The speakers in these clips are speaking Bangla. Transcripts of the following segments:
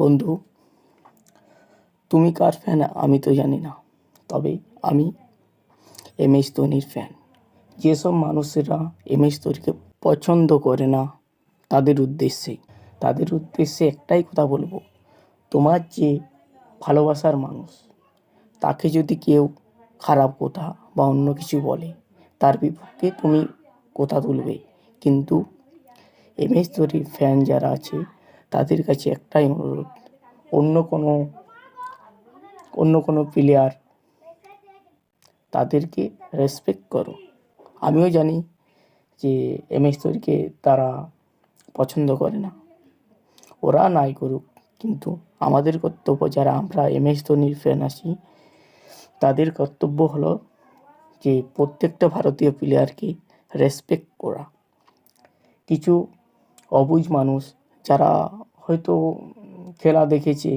বন্ধু, তুমি কার ফ্যান আমি তো জানি না, তবে আমি MS ধোনির ফ্যান। যেসব মানুষেরা MS ধোনিকে পছন্দ করে না, তাদের উদ্দেশ্যে একটাই কথা বলবো, তোমার যে ভালোবাসার মানুষ, তাকে যদি কেউ খারাপ কথা বা অন্য কিছু বলে, তার বিপক্ষে তুমি কথা তুলবে। কিন্তু MS ধোনির ফ্যান যারা আছে, তাদের কাছে একটাই অনুরোধ, অন্য কোনো প্লেয়ার তাদেরকে রেসপেক্ট করো। আমিও জানি যে MS ধোনিকে তারা পছন্দ করে না, ওরা নাই করুক, কিন্তু আমাদের কর্তব্য, যারা আমরা MS ধোনির ফ্যান আছি, তাদের কর্তব্য হলো যে প্রত্যেকটা ভারতীয় প্লেয়ারকে রেসপেক্ট করা। কিছু অবুঝ মানুষ যারা হয়তো খেলা দেখেছে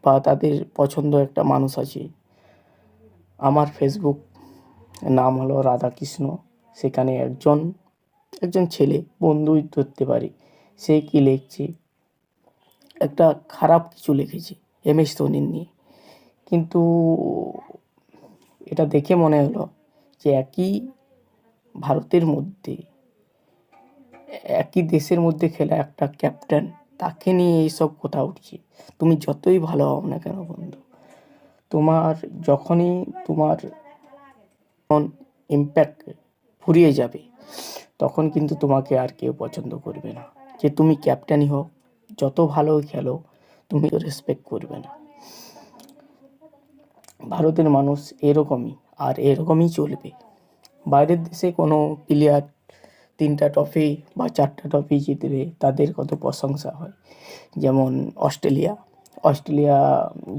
বা তাদের পছন্দ একটা মানুষ আছে, আমার ফেসবুক নাম হলো রাধাকৃষ্ণ, সেখানে একজন ছেলে, বন্ধুই ধরতে পারি, সে কি লিখছে, একটা খারাপ কিছু লিখেছে MS ধোনির নিয়ে। কিন্তু এটা দেখে মনে হলো যে ভারতের মধ্যে, একই দেশের মধ্যে খেলা একটা ক্যাপ্টেন, তাকে নিয়ে এইসব কথা উঠছে। তুমি যতই ভালো হও না কেন বন্ধু, যখনই তোমার ইম্প্যাক্ট ফুরিয়ে যাবে, তখন কিন্তু তোমাকে আর কেউ পছন্দ করবে না। যে তুমি ক্যাপ্টেনই হোক, যত ভালো খেলো, তুমি তো রেসপেক্ট করবে না। ভারতের মানুষ এরকমই, আর এরকমই চলবে। বাইরের দেশে কোনো প্লেয়ার 3টা ট্রফি বা 4টা ট্রফি জিতলে তাদের কত প্রশংসা হয়। যেমন অস্ট্রেলিয়া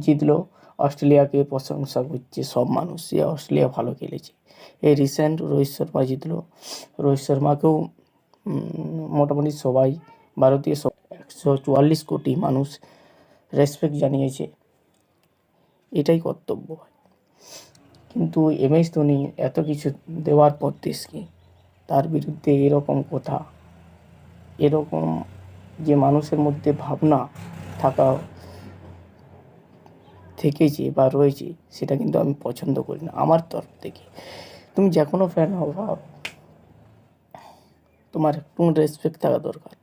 জিতলো, অস্ট্রেলিয়াকে প্রশংসা করছে সব মানুষ, যে অস্ট্রেলিয়া ভালো খেলেছে। এই রিসেন্ট রোহিত শর্মা জিতলো, রোহিত শর্মাকেও মোটামুটি সবাই, ভারতীয় 144 কোটি মানুষ রেসপেক্ট জানিয়েছে। এটাই কর্তব্য। কিন্তু MS ধোনি এত কিছু দেওয়ার পর দেশকে, তার বিরুদ্ধে এরকম কথা, এরকম যে মানুষের মধ্যে ভাবনা থেকেছে বা রয়েছে, সেটা কিন্তু আমি পছন্দ করি না আমার তরফ থেকে। তুমি যে কোনো ফ্যান হও, তোমার একটু রেসপেক্ট থাকা দরকার।